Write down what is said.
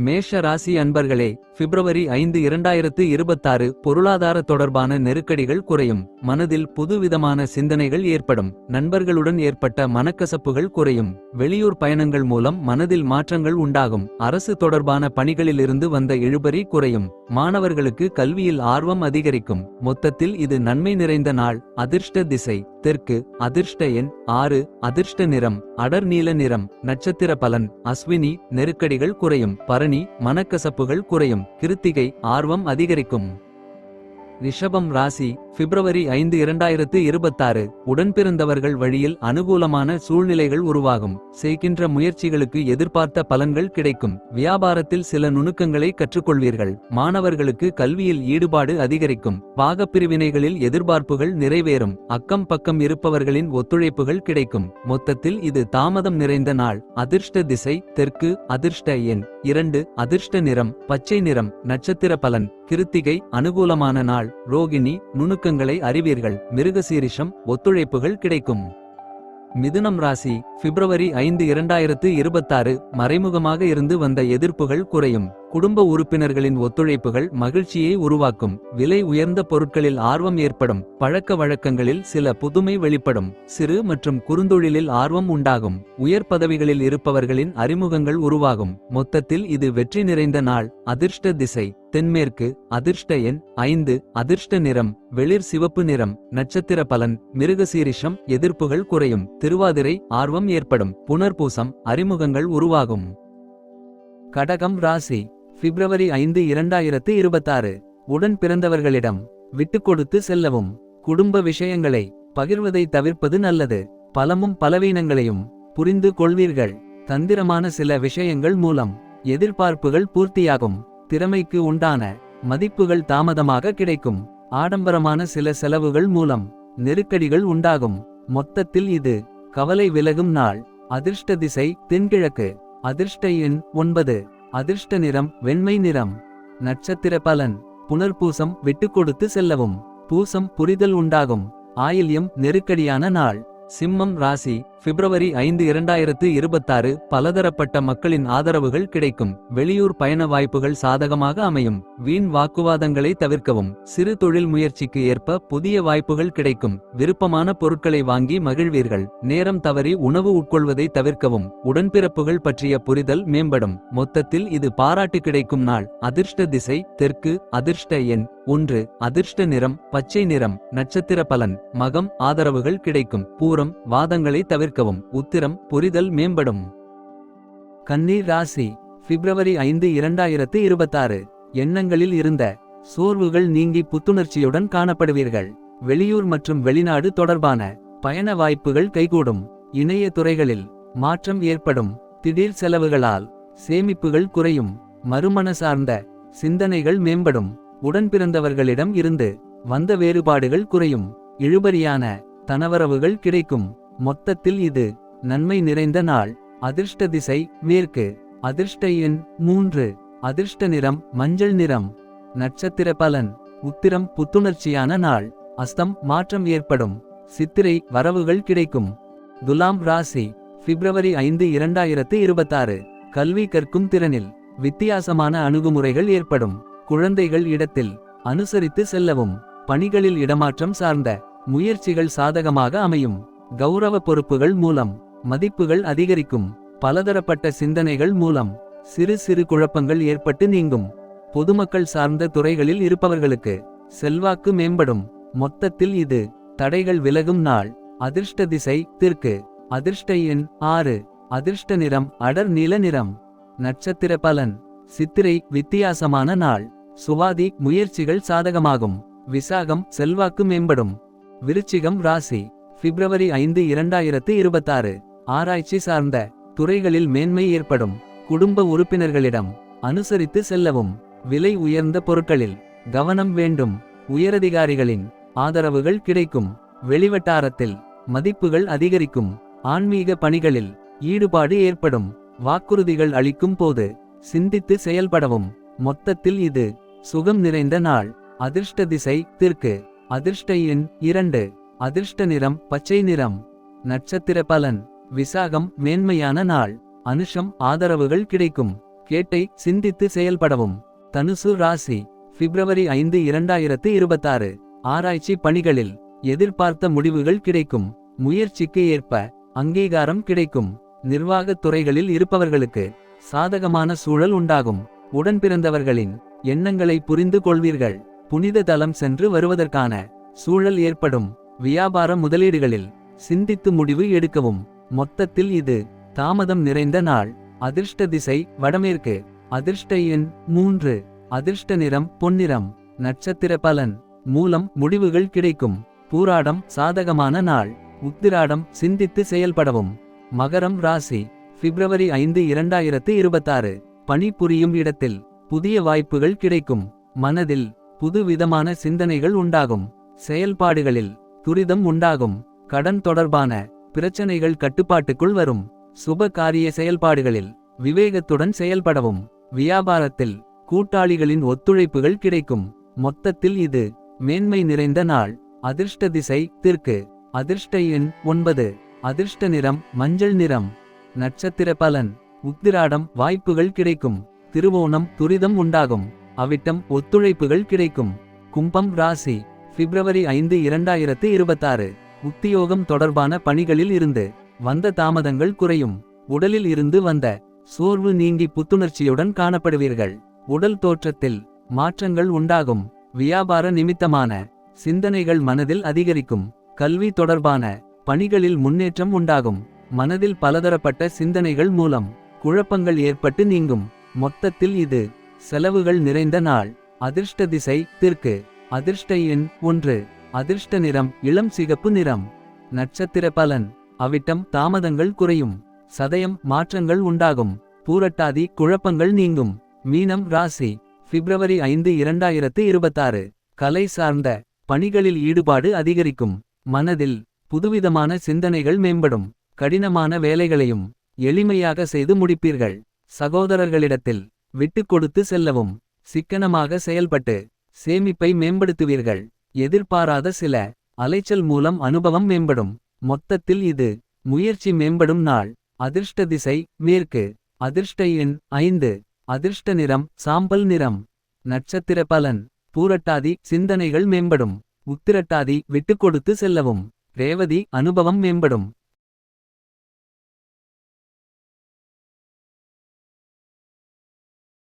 மேஷ ராசி அன்பர்களே, பிப்ரவரி 5 2026 பொருளாதார தொடர்பான நெருக்கடிகள் குறையும். மனதில் புதுவிதமான சிந்தனைகள் ஏற்படும். நண்பர்களுடன் ஏற்பட்ட மனக்கசப்புகள் குறையும். வெளியூர் பயணங்கள் மூலம் மனதில் மாற்றங்கள் உண்டாகும். அரசு தொடர்பான பணிகளிலிருந்து வந்த இழுபறி குறையும். மாணவர்களுக்கு கல்வியில் ஆர்வம் அதிகரிக்கும். மொத்தத்தில் இது நன்மை நிறைந்த நாள். அதிர்ஷ்ட திசை தெற்கு. அதிர்ஷ்ட எண் 6. அதிர்ஷ்ட நிறம் அடர் நீல நிறம். நட்சத்திர பலன் அஸ்வினி, நெருக்கடிகள் குறையும். பரணி, மனக்கசப்புகள் குறையும். கிருத்திகை, ஆர்வம் அதிகரிக்கும். ரிஷபம் ராசி, பிப்ரவரி 5 2026 உடன்பிறந்தவர்கள் வழியில் அனுகூலமான சூழ்நிலைகள் உருவாகும். செய்கின்ற முயற்சிகளுக்கு எதிர்பார்த்த பலன்கள் கிடைக்கும். வியாபாரத்தில் சில நுணுக்கங்களை கற்றுக்கொள்வீர்கள். மாணவர்களுக்கு கல்வியில் ஈடுபாடு அதிகரிக்கும். பாகப்பிரிவினைகளில் எதிர்பார்ப்புகள் நிறைவேறும். அக்கம் பக்கம் இருப்பவர்களின் ஒத்துழைப்புகள் கிடைக்கும். மொத்தத்தில் இது தாமதம் நிறைந்த நாள். அதிர்ஷ்ட திசை தெற்கு. அதிர்ஷ்ட எண் 2. அதிர்ஷ்ட நிறம் பச்சை நிறம். நட்சத்திர பலன் கிருத்திகை, அனுகூலமான நாள். ரோகிணி, நுணுக்கங்களை அறிவீர்கள். மிருகசீரிஷம், ஒத்துழைப்புகள் கிடைக்கும். மிதுனம் ராசி, பிப்ரவரி 5 2026 மறைமுகமாக இருந்து வந்த எதிர்ப்புகள் குறையும். குடும்ப உறுப்பினர்களின் ஒத்துழைப்புகள் மகிழ்ச்சியை உருவாக்கும். விலை உயர்ந்த பொருட்களில் ஆர்வம் ஏற்படும். பழக்க வழக்கங்களில் சில புதுமை வெளிப்படும். சிறு மற்றும் குறுந்தொழிலில் ஆர்வம் உண்டாகும். உயர் பதவிகளில் இருப்பவர்களின் அறிமுகங்கள் உருவாகும். மொத்தத்தில் இது வெற்றி நிறைந்த நாள். அதிர்ஷ்ட திசை தென்மேற்கு. அதிர்ஷ்ட எண் 5. அதிர்ஷ்ட நிறம் வெளிர் சிவப்பு நிறம். நட்சத்திர பலன் மிருகசீரிஷம், எதிர்ப்புகள் குறையும். திருவாதிரை, ஆர்வம் ஏற்படும். புனர்பூசம், அறிமுகங்கள் உருவாகும். கடகம் ராசி, பிப்ரவரி 5 2026 உடன் பிறந்தவர்களிடம் விட்டுக்கொடுத்து செல்லவும். குடும்ப விஷயங்களை பகிர்வதை தவிர்ப்பது நல்லது. பலமும் பலவீனங்களையும் புரிந்து கொள்வீர்கள். தந்திரமான சில விஷயங்கள் மூலம் எதிர்பார்ப்புகள் பூர்த்தியாகும். திறமைக்கு உண்டான மதிப்புகள் தாமதமாக கிடைக்கும். ஆடம்பரமான சில செலவுகள் மூலம் நெருக்கடிகள் உண்டாகும். மொத்தத்தில் இது கவலை விலகும் நாள். அதிர்ஷ்ட திசை தென்கிழக்கு. அதிர்ஷ்ட எண் 9. அதிர்ஷ்ட நிறம் வெண்மை நிறம். நட்சத்திர பலன் புனர்பூசம், விட்டுக்கொடுத்து செல்லவும். பூசம், புரிதல் உண்டாகும். ஆயில்யம், நெருக்கடியான நாள். சிம்மம் ராசி, பிப்ரவரி 5 2026 பலதரப்பட்ட மக்களின் ஆதரவுகள் கிடைக்கும். வெளியூர் பயண வாய்ப்புகள் சாதகமாக அமையும். வீண் வாக்குவாதங்களை தவிர்க்கவும். சிறு தொழில் முயற்சிக்கு ஏற்ப புதிய வாய்ப்புகள் கிடைக்கும். விருப்பமான பொருட்களை வாங்கி மகிழ்வீர்கள். நேரம் தவறி உணவு உட்கொள்வதை தவிர்க்கவும். உடன்பிறப்புகள் பற்றிய புரிதல் மேம்படும். மொத்தத்தில் இது பாராட்டு கிடைக்கும் நாள். அதிர்ஷ்ட திசை தெற்கு. அதிர்ஷ்ட எண் 1. அதிர்ஷ்ட நிறம் பச்சை நிறம். நட்சத்திர பலன் மகம், ஆதரவுகள் கிடைக்கும். பூரம், வாதங்களை தவிர்க்கவும். உத்திரம், புரிதல் மேம்படும். கன்னி ராசி, பிப்ரவரி 5 2026 எண்ணங்களில் இருந்த சோர்வுகள் நீங்கி புத்துணர்ச்சியுடன் காணப்படுவீர்கள். வெளியூர் மற்றும் வெளிநாடு தொடர்பான பயண வாய்ப்புகள் கைகூடும். இணைய துறைகளில் மாற்றம் ஏற்படும். திடீர் செலவுகளால் சேமிப்புகள் குறையும். மறுமண சார்ந்த சிந்தனைகள் மேம்படும். உடன்பிறந்தவர்களிடம் இருந்து வந்த வேறுபாடுகள் குறையும். இழுபறியான தனவரவுகள் கிடைக்கும். மொத்தத்தில் இது நன்மை நிறைந்த நாள். அதிர்ஷ்ட திசை மேற்கு. அதிர்ஷ்ட எண் 3. அதிர்ஷ்ட நிறம் மஞ்சள் நிறம். நட்சத்திர பலன் உத்திரம், புத்துணர்ச்சியான நாள். அஸ்தம், மாற்றம் ஏற்படும். சித்திரை, வரவுகள் கிடைக்கும். துலாம் ராசி, பிப்ரவரி 5 2026 கல்வி கற்கும் திறனில் வித்தியாசமான அணுகுமுறைகள் ஏற்படும். குழந்தைகள் இடத்தில் அனுசரித்து செல்லவும். பணிகளில் இடமாற்றம் சார்ந்த முயற்சிகள் சாதகமாக அமையும். கௌரவ பொறுப்புகள் மூலம் மதிப்புகள் அதிகரிக்கும். பலதரப்பட்ட சிந்தனைகள் மூலம் சிறு சிறு குழப்பங்கள் ஏற்பட்டு நீங்கும். பொதுமக்கள் சார்ந்த துறைகளில் இருப்பவர்களுக்கு செல்வாக்கு மேம்படும். மொத்தத்தில் இது தடைகள் விலகும் நாள். அதிர்ஷ்ட திசை தெற்கு. அதிர்ஷ்ட எண் 6. அதிர்ஷ்ட நிறம் அடர் நீல நிறம். நட்சத்திர பலன் சித்திரை, வித்தியாசமான நாள். சுவாதி, முயற்சிகள் சாதகமாகும். விசாகம், செல்வாக்கு மேம்படும். விருச்சிகம் ராசி, பிப்ரவரி 5 2026 ஆராய்ச்சி சார்ந்த துறைகளில் மேன்மை ஏற்படும். குடும்ப உறுப்பினர்களிடம் அனுசரித்து செல்லவும். விலை உயர்ந்த பொருட்களில் கவனம் வேண்டும். உயரதிகாரிகளின் ஆதரவுகள் கிடைக்கும். வெளிவட்டாரத்தில் மதிப்புகள் அதிகரிக்கும். ஆன்மீக பணிகளில் ஈடுபாடு ஏற்படும். வாக்குறுதிகள் அளிக்கும் போது சிந்தித்து செயல்படவும். மொத்தத்தில் இது சுகம் நிறைந்த நாள். அதிர்ஷ்ட திசை தெற்கு. அதிர்ஷ்ட எண் 2. அதிர்ஷ்ட நிறம் பச்சை நிறம். நட்சத்திர பலன் விசாகம், மேன்மையான நாள். அனுஷம், ஆதரவுகள் கிடைக்கும். கேட்டை சிந்தித்து செயல்படவும். தனுசு ராசி பிப்ரவரி 5 2026 ஆராய்ச்சி பணிகளில் எதிர்பார்த்த முடிவுகள் கிடைக்கும். முயற்சிக்கு ஏற்ப அங்கீகாரம் கிடைக்கும். நிர்வாகத் துறைகளில் இருப்பவர்களுக்கு சாதகமான சூழல் உண்டாகும். உடன்பிறந்தவர்களின் எண்ணங்களை புரிந்து கொள்வீர்கள். புனித தலம் சென்று வருவதற்கான சூழல் ஏற்படும். வியாபார முதலீடுகளில் சிந்தித்து முடிவு எடுக்கவும். மொத்தத்தில் இது தாமதம் நிறைந்த நாள். அதிர்ஷ்ட திசை வடமேற்கு. அதிர்ஷ்ட எண் 3. அதிர்ஷ்ட நிறம் பொன்னிறம். நட்சத்திர பலன் மூலம் முடிவுகள் கிடைக்கும். பூராடம் சாதகமான நாள். உத்திராடம் சிந்தித்து செயல்படவும். மகரம் ராசி பிப்ரவரி 5 2026 பணிபுரியும் இடத்தில் புதிய வாய்ப்புகள் கிடைக்கும். மனதில் புதுவிதமான சிந்தனைகள் உண்டாகும். செயல்பாடுகளில் துரிதம் உண்டாகும். கடன் தொடர்பான பிரச்சனைகள் கட்டுப்பாட்டுக்குள் வரும். சுப காரிய செயல்பாடுகளில் விவேகத்துடன் செயல்படவும். வியாபாரத்தில் கூட்டாளிகளின் ஒத்துழைப்புகள் கிடைக்கும். மொத்தத்தில் இது மேன்மை நிறைந்த நாள். அதிர்ஷ்ட திசை தெற்கு. அதிர்ஷ்ட எண் 9. அதிர்ஷ்ட நிறம் மஞ்சள் நிறம். நட்சத்திர பலன் உத்திராடம் வாய்ப்புகள் கிடைக்கும். திருவோணம் துரிதம் உண்டாகும். அவிட்டம் ஒத்துழைப்புகள் கிடைக்கும். கும்பம் ராசி பிப்ரவரி 5 2026 உத்தியோகம் தொடர்பான பணிகளில் இருந்து வந்த தாமதங்கள் குறையும். உடலில் இருந்து வந்த சோர்வு நீங்கி புத்துணர்ச்சியுடன் காணப்படுவீர்கள். உடல் தோற்றத்தில் மாற்றங்கள் உண்டாகும். வியாபார நிமித்தமான சிந்தனைகள் மனதில் அதிகரிக்கும். கல்வி தொடர்பான பணிகளில் முன்னேற்றம் உண்டாகும். மனதில் பலதரப்பட்ட சிந்தனைகள் மூலம் குழப்பங்கள் ஏற்பட்டு நீங்கும். மொத்தத்தில் இது செலவுகள் நிறைந்த நாள். அதிர்ஷ்ட திசை தெற்கு. அதிர்ஷ்ட எண் 1. அதிர்ஷ்ட நிறம் இளம் சிகப்பு நிறம். நட்சத்திர பலன் அவிட்டம் தாமதங்கள் குறையும். சதயம் மாற்றங்கள் உண்டாகும். பூரட்டாதி குழப்பங்கள் நீங்கும். மீனம் ராசி பிப்ரவரி 5 2026 கலை சார்ந்த பணிகளில் ஈடுபாடு அதிகரிக்கும். மனதில் புதுவிதமான சிந்தனைகள் மேம்படும். கடினமான வேலைகளையும் எளிமையாக செய்து முடிப்பீர்கள். சகோதரர்களிடத்தில் விட்டு கொடுத்து செல்லவும். சிக்கனமாக செயல்பட்டு சேமிப்பை மேம்படுத்துவீர்கள். எதிர்பாராத சில அலைச்சல் மூலம் அனுபவம் மேம்படும். மொத்தத்தில் இது முயற்சி மேம்படும் நாள். அதிர்ஷ்ட திசை மேற்கு. அதிர்ஷ்ட எண் 5. அதிர்ஷ்ட நிறம் சாம்பல் நிறம். நட்சத்திர பலன் பூரட்டாதி சிந்தனைகள் மேம்படும். உத்திரட்டாதி விட்டுக்கொடுத்து செல்லவும். ரேவதி அனுபவம் மேம்படும்.